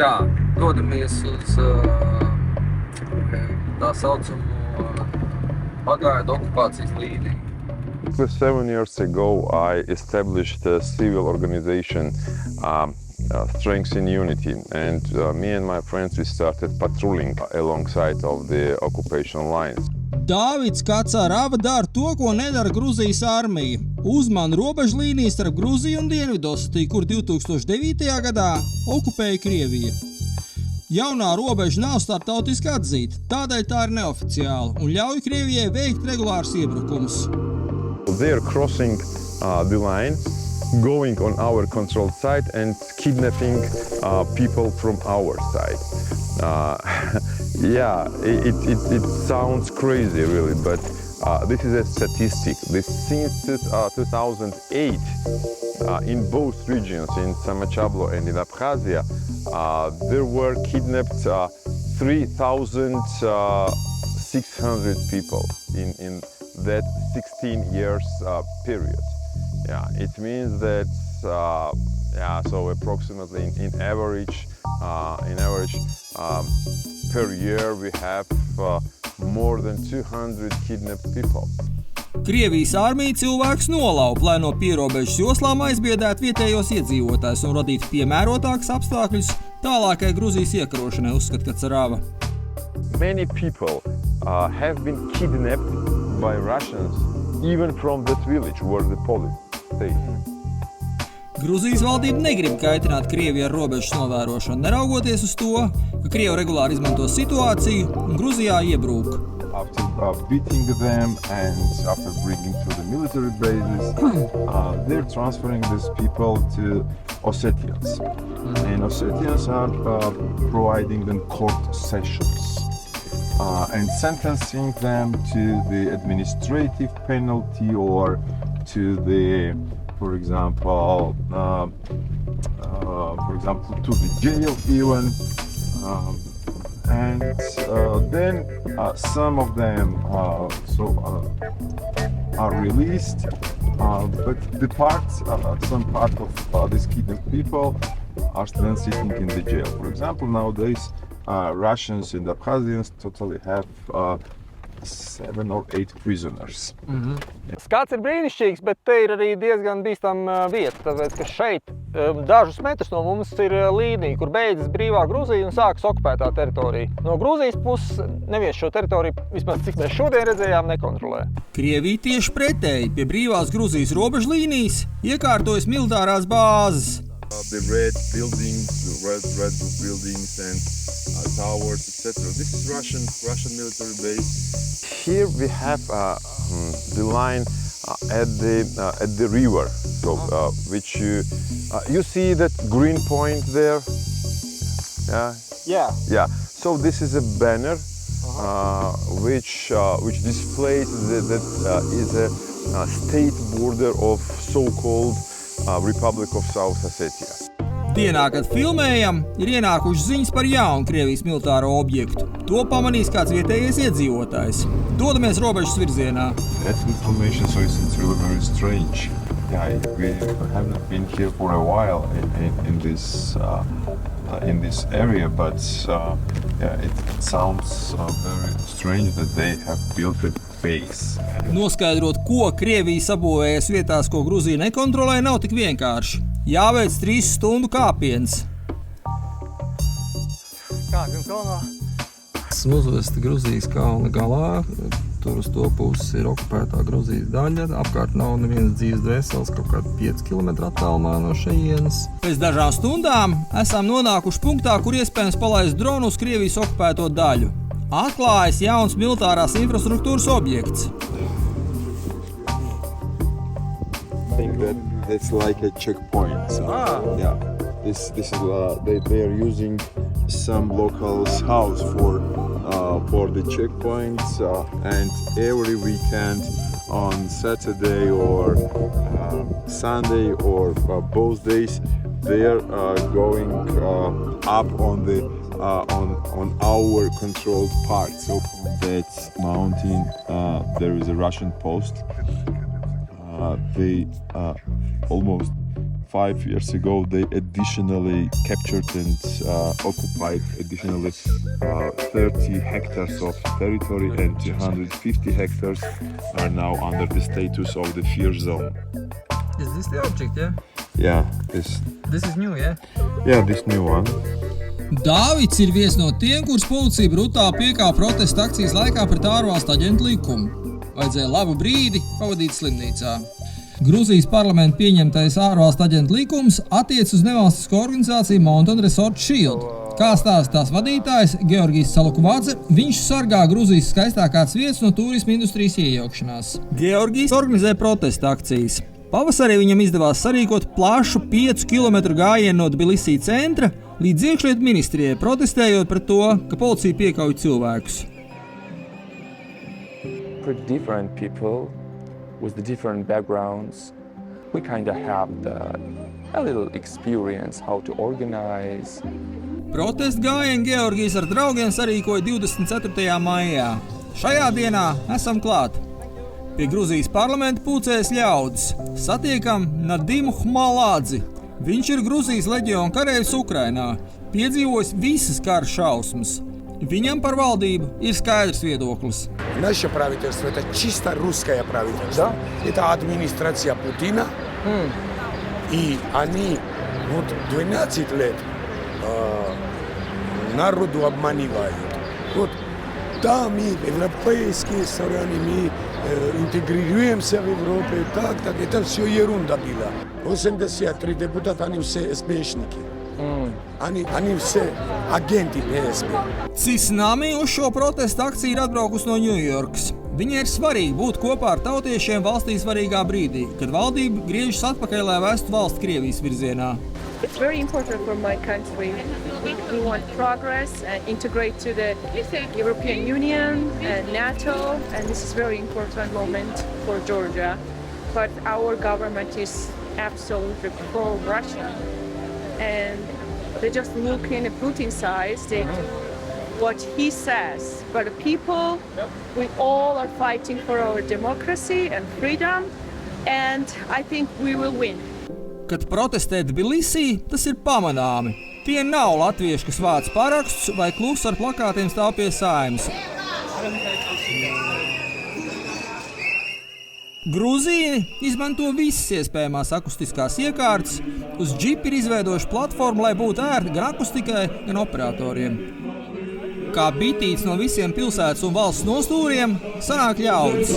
Tā, dodamies uz tā saucamo pagaidu okupācijas līniju. 7 years ago, I established a civil organization, Strength in Unity, and me and my friends, we started patrolling alongside of the occupation lines. Dāvids Kacarava dara to, ko nedara Gruzijas armija. Uzmana robežlīnijas starp Gruziju un Dienvidosetiju, kur 2009. gadā okupēja Krievija. Jaunā robeža nav starptautiski atzīta, tādēļ tā ir neoficiāla un ļauj Krievijai veikt regulārus iebrukumus. They are crossing the line, going on our controlled side and kidnapping people from our side. Yeah, it sounds crazy really, but this is a statistic. Since 2008, in both regions, in Samachablo and in Abkhazia, there were kidnapped 3,600 people in that 16 years period. Yeah, it means that so approximately in average per year we have more than 200 kidnapped people. Krievijas armija cilvēkus nolaupa, lai no pierobežas joslām aizbiedētu vietējos iedzīvotājus un radītu piemērotākus apstākļus tālākai Gruzijas iekarošanai, uzskata Kacarava. Many people have been kidnapped by Russians, even from that village where the police stay. Gruzijas valdība negrib kaitināt Krieviju ar robežas novērošanu, neraugoties uz to, ka Krievi regulāri izmanto situāciju un Gruzijā iebrūk. After beating them and after bringing to the military bases, they're transferring these people to Ossetians. And Ossetians are providing them court sessions. And sentencing them to the administrative penalty or to the, for example, to the jail even. And then some of them are released, but some part of these kidnapped people are then sitting in the jail. For example, nowadays, Russians and Abkhazians totally have 7 or 8 prisoners. Skats ir brīnišķīgs, bet te ir arī diezgan bīstama vieta, tāpēc, ka šeit dažus metrus no mums ir līnija, kur beidzas brīvā Gruzija un sākas okupētā teritorija. No Gruzijas puses neviens šo teritoriju, vismaz cik mēs šodien redzējām, nekontrolē. Krievija tieši pretēji pie brīvās Gruzijas robežlīnijas iekārtojas militārās bāzes. The red buildings and towers, etc. This is Russian military base. Here we have the line at the river, so which you see that green point there. Yeah. So this is a banner which displays that is a state border of so-called Republic of South Ossetia. Dienā, kad filmējam, ir ienākušas ziņas par jaunu Krievijas militāro objektu. To pamanīs kāds vietējais iedzīvotājs. Dodamies robežas virzienā. That's information, so it's really very strange. Yeah, we haven't been here for a while in this area, but it sounds very strange that they have built a base. Noskaidrot, ko Krievija sabūvējas vietās, ko Gruzija nekontrolē, nav tik vienkārši. Jāveic 3 stundu kāpiens. Kā, gan kalnā? Esmu uzvesti Gruzijas kalna galā. Tur uz to puses ir okupētā Gruzijas daļa. Apkārt nav nevienas dzīves dvēseles, kaut kādi 5 km attālumā no šejienes. Pēc dažām stundām esam nonākuši punktā, kur iespējams palaist dronu uz Krievijas okupēto daļu. Atklājas jauns militārās infrastruktūras objekts. I think that's like a checkpoint. So, yeah, this is they are using some locals' house for the checkpoints, and every weekend on Saturday or Sunday or both days they are going up on the on our controlled part. So that mountain, there is a Russian post. They almost 5 years ago, they additionally captured and occupied additionally 30 hectares of territory, and 250 hectares are now under the status of the fear zone. Is this the object, yeah? Yeah, this This is new, yeah? Yeah, this new one. Dāvids ir viens no tiem, kurus policija brutāli piekāva protesta akcijas laikā pret ārvalstu aģentu likumu. Vajadzēja labu brīdi pavadīt slimnīcā. Gruzijas parlamenta pieņemtais ārvalstu aģentu likums attiec uz nevalstisko organizāciju Mountain Resort Shield. Kā stāsta tās vadītājs Georgijs Salukvadze, viņš sargā Gruzijas skaistākās vietas no turisma industrijas iejaukšanās. Georgijs organizē protesta akcijas. Pavasarī viņam izdevās sarīkot plašu 5 km gājienu no Tbilisī centra līdz iekšlietu ministrijai, protestējot pret to, ka policija piekauj cilvēkus. Pretty different people with the different backgrounds. We kind of have a little experience how to organize. Protesta gājienu Georgijs ar draugiem sarīkoja 24. maijā. Šajā dienā esam klāt. Pie Gruzijas parlamenta pulcējas ļaudis. Satiekam Nadimu Hmaladzi. Viņš ir Gruzijas leģiona kareivis Ukrainā, piedzīvojis visas kara šausmas. Viņam par valdību ir skaidrs viedoklis. Наше правительство – это чисто русское правительство. Да? Это администрация Путина. И они 12 лет народу обманывают. Да, мы европейские страны, мы интегрируемся в Европе, так, это все ерунда была. 83 депутата, они все СБшники. Они все агенти ФСБ. Cisnami uz šo protesta akciju ir atbraukusi no Ņujorkas. Viņai ir svarīgi būt kopā ar tautiešiem valstī svarīgā brīdī, kad valdība griežas atpakaļ, lai vestu valsti Krievijas virzienā. It's very important for my country. We want progress and integrate to the European Union and NATO, and this is a very important moment for Georgia. But our government is absolutely pro-Russian, and they just look in Putin's eyes, what he says. But the people, we all are fighting for our democracy and freedom, and I think we will win. Kad protestē Tbilisī, tas ir pamanāmi. Tie nav latvieši, kas vāc parakstus vai klusi ar plakātiem stāv pie Saeimas. Grūzīni izmanto visas iespējamās akustiskās iekārtas. Uz džipa ir izveidojuši platformu, lai būtu ērti gan akustikai, gan operatoriem. Kā bitīts no visiem pilsētas un valsts nostūriem, sanāk ļaudis.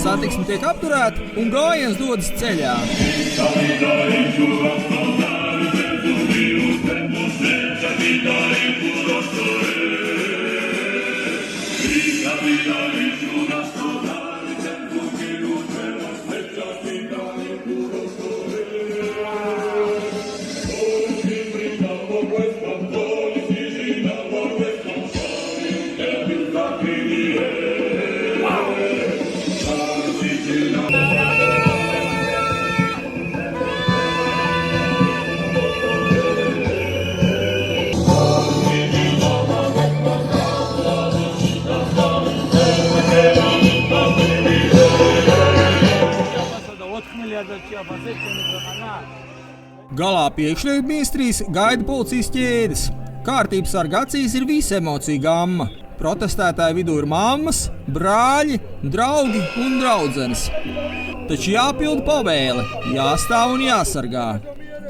Satiksme tiek apturēta un gājiens dodas ceļā. Galā pie iekšlietu ministrijas gaida policijas ķēdes. Kārtības sarga acīs ir visa emocija gamma. Protestētāju vidū ir mammas, brāļi, draugi un draudzenes. Taču jāpilda pavēle, jāstāv un jāsargā.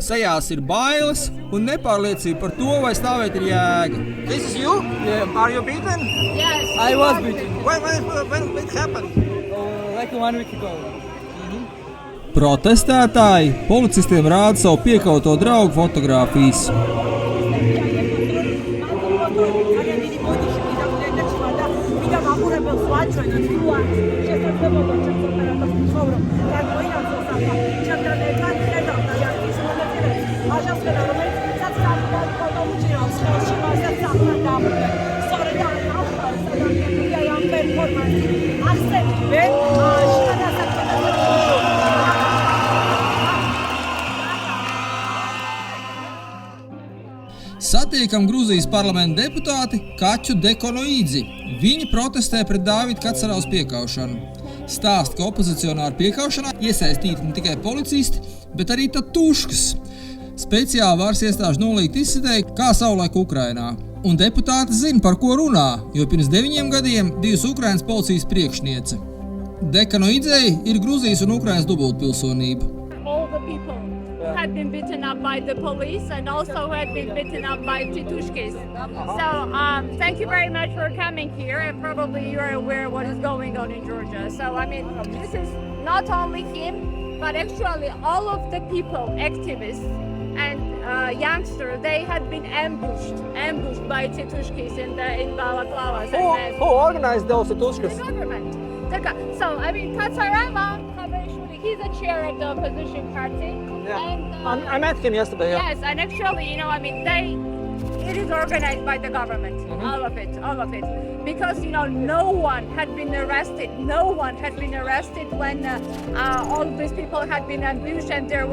Sejās ir bailes un nepārliecība par to, vai stāvēt ir jēga. This is you? Yeah. Are you beaten? Yes. I was beaten. When it happened? Like 1 week ago. Protestētāji policistiem rāda savu piekauto draugu fotogrāfijas. Satiekam Gruzijas parlamenta deputāti Kaču Dekonoīdzi. Viņi protestē pret Dāvida Kacaravas piekaušanu. Stāsta, ka opozicionāru piekaušanā iesaistīti ne tikai policisti, bet arī tatuškas. Speciāli varas iestāžu nolīgt izsidēja, kā savulaik Ukrainā. Un deputāti zina, par ko runā, jo pirms 9 gadiem bijusi Ukrainas policijas priekšniece. Dekano ideja ir Gruzijas un Ukrainas dubultpilsonība. All the people had been beaten up by the police and also had been beaten up by titushkis. So thank you very much for coming here, and probably you are aware what is going on in Georgia. So I mean, this is not only him, but actually all of the people, activists and youngsters, they had been ambushed by titushkis in balaclavas. Who organized those titushkas? The government. So I mean, Katsarama, he's a chair of the opposition party. Yeah. And, I met him yesterday. Yeah. Yes, and actually, you know, I mean, it is organized by the government, all of it. Because, you know, no one had been arrested when all these people had been ambushed and there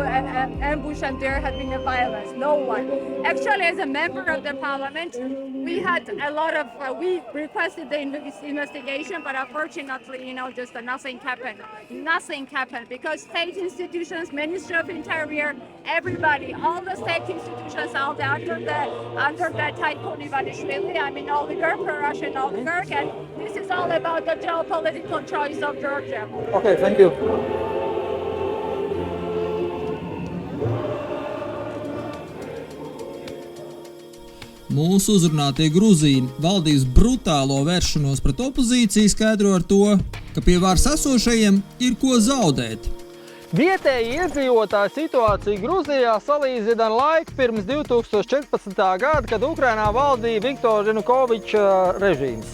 had been a violence. No one. Actually, as a member of the parliament, we had a lot of, we requested the investigation, but unfortunately, you know, just nothing happened. Nothing happened because state institutions, Ministry of Interior, everybody, all the state institutions out there under the tycoon Ivanišvili, I mean, oligarcha, Russian oligarch, and this is all about the geopolitical choice of Georgia. Okay, thank you. Mūsu uzrunātie Gruzīni valdības brutālo vēršanos pret opozīciju skaidro ar to, ka pie varas esošajiem ir ko zaudēt. Vietēji iedzīvotāju situācija Gruzijā salīdzina ar laiku pirms 2014. gada, kad Ukrainā valdīja Viktora Janukoviča režīms.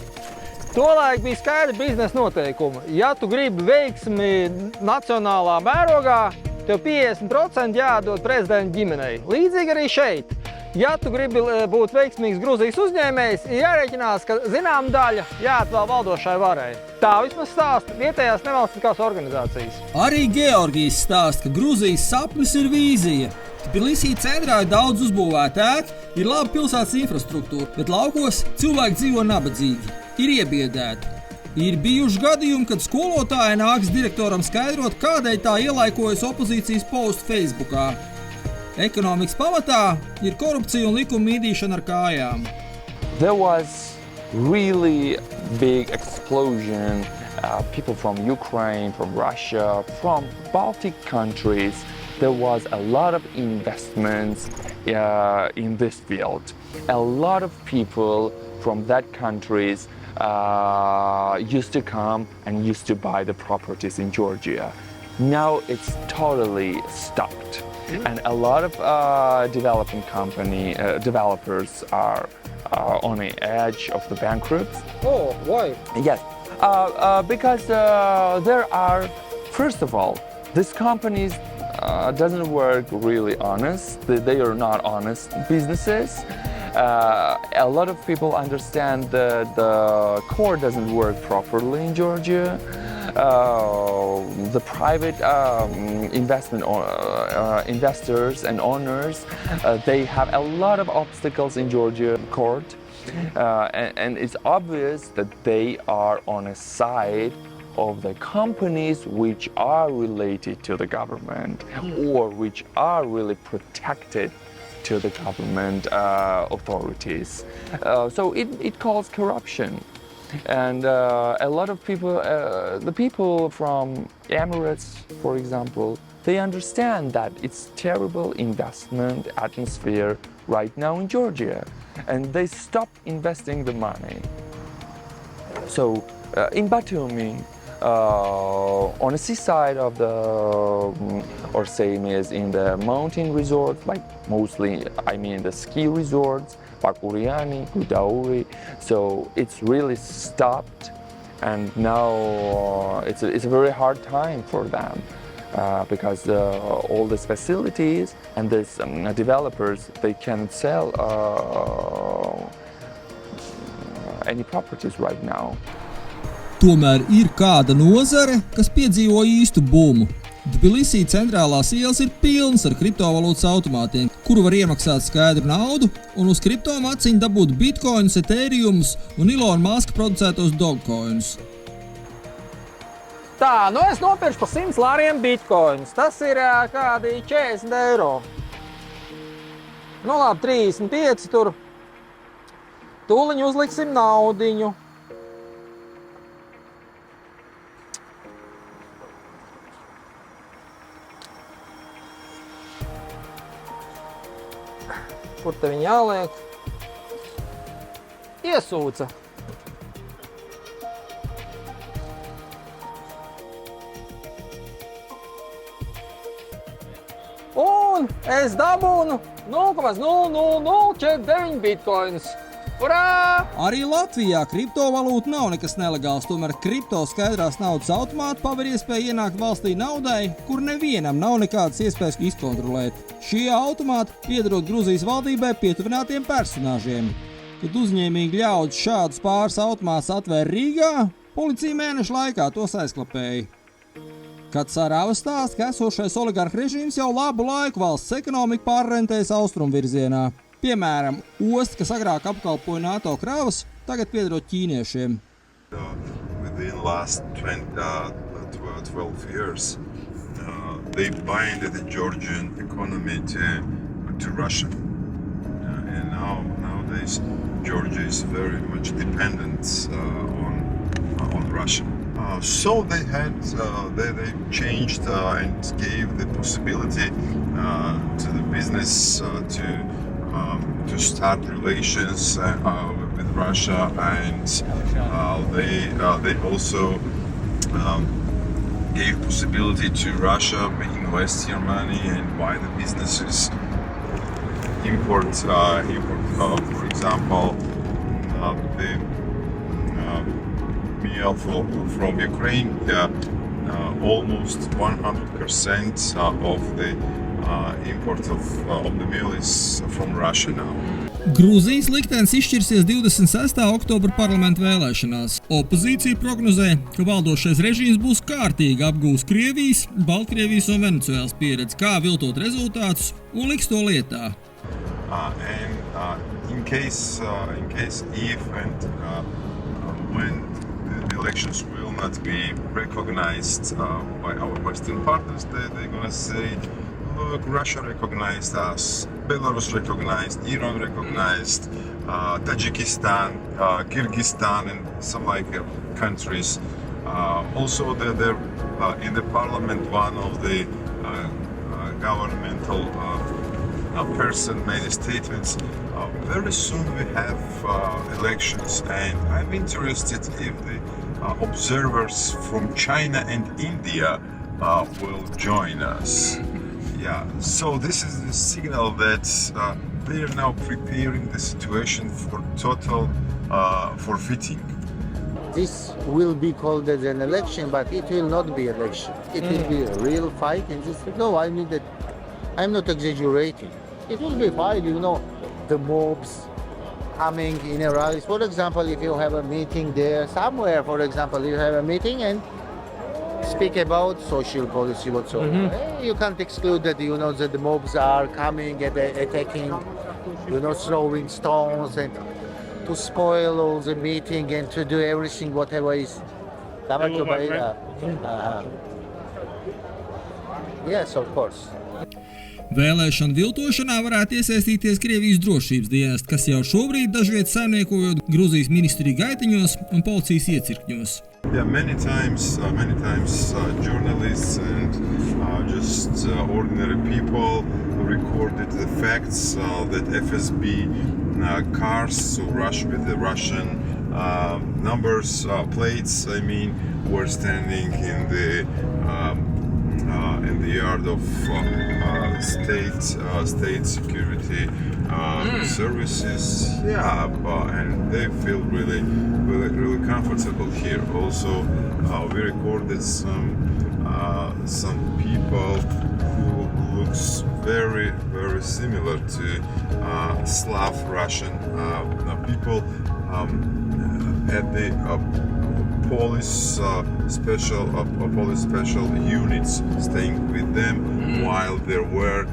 Tolaik bija skaidri biznesa noteikumi. Ja tu gribi veiksmi nacionālā mērogā, tev 50% jādod prezidenta ģimenei. Līdzīgi arī šeit. Ja tu gribi būt veiksmīgs Gruzijas uzņēmējs, ir jārēķinās, ka zinām daļa jāatvēl valdošai varai. Tā vismaz stāsta vietējās nevalstiskās organizācijas. Arī Georgijs stāsta, ka Gruzijas sapnis ir vīzija. Tbilisī centrā ir daudz uzbūvēta ēka, ir laba pilsētas infrastruktūra, bet laukos cilvēki dzīvo nabadzīgi, ir iebiedēti. Ir bijuši gadījumi, kad skolotāji nāks direktoram skaidrot, kādēļ tā ielaikojas opozīcijas postu Facebookā. Ekonomikas pamatā ir korupcija un likuma mīdīšana ar kājām. There was really big explosion. People from Ukraine, from Russia, from Baltic countries. There was a lot of investments in this field. A lot of people from that countries used to come and used to buy the properties in Georgia. Now it's totally stopped. And a lot of developers are on the edge of the bankrupt. Oh, why? Yes, because there are, first of all, these companies doesn't work really honest. They are not honest businesses. A lot of people understand that the core doesn't work properly in Georgia. The private investors and owners, they have a lot of obstacles in Georgia court, and it's obvious that they are on a side of the companies which are related to the government or which are really protected to the government authorities. So it calls corruption. And a lot of people, the people from Emirates, for example, they understand that it's terrible investment atmosphere right now in Georgia, and they stop investing the money. So in Batumi, on the seaside of the, or same as in the mountain resorts, like mostly, I mean the ski resorts, Pakuriani, Gudauri. So it's really stopped, and now it's a very hard time for them because all these facilities and these developers, they can't sell any properties right now. Tomēr ir kāda nozare, kas piedzīvo īstu bumu. Tbilisī centrālās ielas ir pilnas ar kriptovalūtas automātiem, kuru var iemaksāt skaidru naudu un uz kriptomaciņu dabūt bitcoinus, ethereums un Ilona Maska producētos dogcoinus. Tā, nu es nopirkšu pa 100 lāriem bitcoins. Tas ir kādi 40 eiro. Nu labi, 35 tur. Tūliņ uzliksim naudiņu. Kur te viņi jāliek? Iesūca. Un es dabūnu 0,00049 bitcoins. Urā! Arī Latvijā kriptovalūta nav nekas nelegāls, tomēr kripto skaidrās naudas automāti paver iespēju ienākt valstī naudai, kur nevienam nav nekādas iespējas izkontrolēt. Šie automāti piederot Gruzijas valdībai pietuvinātiem personāžiem. Kad uzņēmīgi ļaudis šādus pāris automātus atvēra Rīgā, policija mēnešu laikā tos aizklapēja. Kad Sarava stāsta, ka esošais oligarha režīms jau labu laiku valsts ekonomiku pārorientējas austrumu virzienā. Piemēram, osta, kas agrāk apkalpoja NATO kravas, tagad piederot ķīniešiem. Within last 12 years, they binded the Georgian economy to Russia. And nowadays, Georgia is very much dependent on Russia. So they changed and gave the possibility to the business to start relations with Russia, and they also gave possibility to Russia to invest your money and buy the businesses, import for example, the meal from Ukraine. Almost 100% of the import of the meal is from Russia now. Gruzijas liktenis izšķirsies 26. oktobra parlamenta vēlēšanās. Opozīcija prognozē, ka valdošais režīms būs kārtīgi apgūs Krievijas, Baltkrievijas un Venecuēlas pieredzi, kā viltot rezultātus un liks to lietā. In case if and when the elections will not be recognized by our Western partners, they're going to say, look, Russia recognized us, Belarus recognized, Iran recognized, Tajikistan, Kyrgyzstan, and some countries. Also, they're in the parliament, one of the governmental person made a statement. Very soon we have elections, and I'm interested if the observers from China and India will join us. Yeah, so this is the signal that they are now preparing the situation for total forfeiting. This will be called as an election, but it will not be election. It will be a real fight. And just no, I mean that I'm not exaggerating. It will be a fight, the mobs coming in a rally. For example, if you have a meeting there somewhere, for example, you have a meeting and speak about social policy whatsoever. You can't exclude that, that the mobs are coming and attacking, throwing stones and to spoil all the meeting and to do everything, whatever is. Yes, of course. Vēlēšanu viltošanā varētu iesaistīties Krievijas drošības dienesti, kas jau šobrīd dažviet saimniekojot Gruzijas ministriju gaitiņos un policijas iecirkņos. Yeah, many times journalists and just ordinary people recorded the facts that FSB cars, so with the Russian numbers, plates, were standing in the yard of state security services. Yeah, and they feel really comfortable here. Also, we recorded some people who looks very similar to Slav Russian people at the police special units staying with them while there were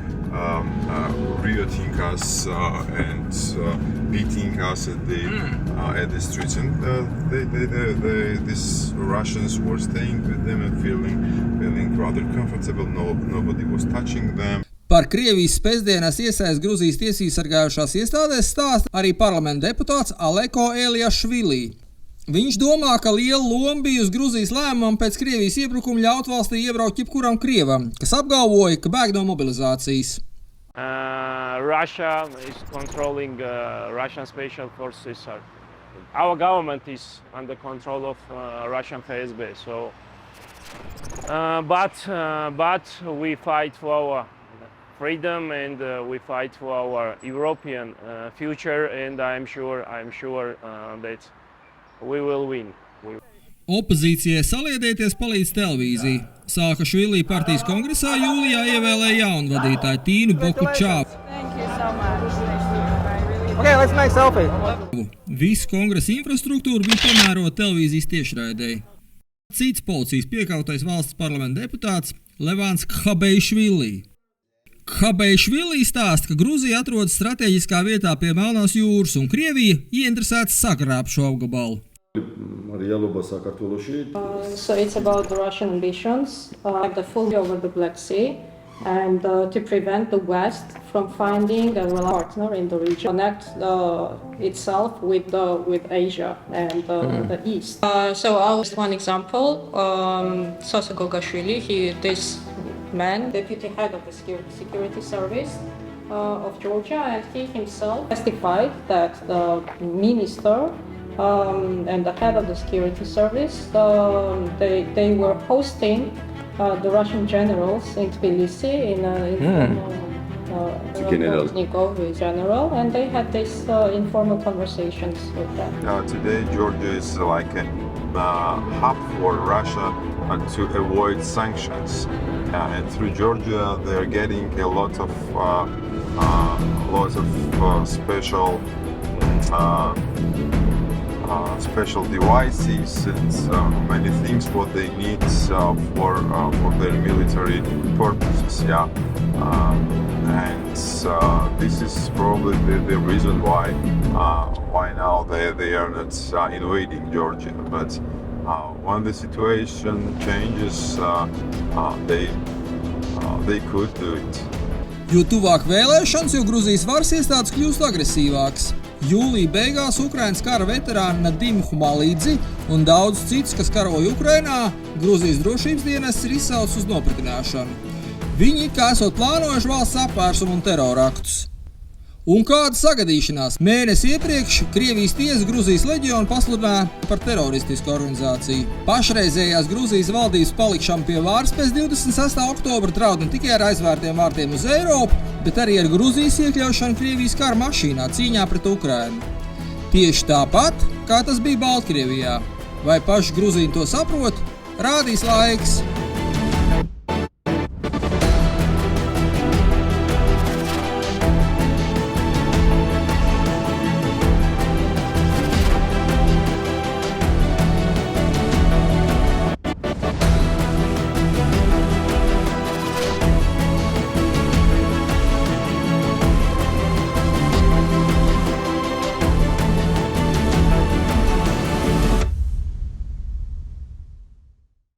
rioting us and beating us at the streets, and these Russians were staying with them and feeling rather comfortable. Nobody was touching them. Par Krievijas pēcdienās iesaist Gruzijas tiesību sargājušās iestādēs stāsta arī parlamenta deputāts Ivanišvili. Viņš domā, ka liela loma bija uz Gruzijas lēmumam pēc Krievijas iebrukuma ļaut valstī iebraukt jebkuram Krievam, kas apgalvoja, ka bēg no mobilizācijas. Russia is controlling Russian special forces. Our government is under control of Russian FSB. So, but we fight for our freedom and we fight for our European future, and I'm sure that we will win. Opozīcijai saliedēties palīdz televīzija. Saakašvili partijas kongresā jūlijā ievēlēja jaunu vadītāju Tīnu Bokučāvu. Okay, let's make selfie. Visu kongresa infrastruktūru bija piemērota televīzijas tiešraidēji. Cits policijas piekautais valsts parlamenta deputāts Levāns Khabeišvili. Khabeišvili stāsta, ka Gruzija atrodas strateģiskā vietā pie Melnās jūras un Krievija ieinteresēta sagrābt šo apgabalu. So it's about the Russian ambitions, the full over the Black Sea, and to prevent the West from finding a partner in the region, connect itself with Asia and the East. So I'll just one example, this man, deputy head of the security service of Georgia, and he himself testified that the minister and the head of the security service, they were hosting the Russian generals in Tbilisi in general, and they had these informal conversations with them. Today, Georgia is like a hub for Russia to avoid sanctions, and through Georgia, they are getting a lot of special devices and many things what they need for their military purposes. And this is probably the reason why now they are not invading Georgia. But when the situation changes, they could do it. Jo tuvāk vēlēšanas, jo Gruzijas varas iestādes kļūst agresīvākas. Jūlija beigās Ukrainas kara veterāni Nadim Humalidzi un daudz cits, kas karoja Ukrainā, Gruzijas drošības dienests ir izsaucis uz nopratināšanu. Viņi kā esot plānojuši valsts apvērsumu un teroraktus. Un kāda sagadīšanās? Mēnesi iepriekš Krievijas tiesa Gruzijas leģionu pasludināja par teroristisku organizāciju. Pašreizējās Gruzijas valdības palikšana pie varas pēc 26. oktobra draud ne tikai ar aizvērtiem vārtiem uz Eiropu, bet arī ar Gruzijas iekļaušanu Krievijas kara mašīnā cīņā pret Ukrainu. Tieši tāpat, kā tas bija Baltkrievijā. Vai paši Gruzīni to saprot? Rādīs laiks.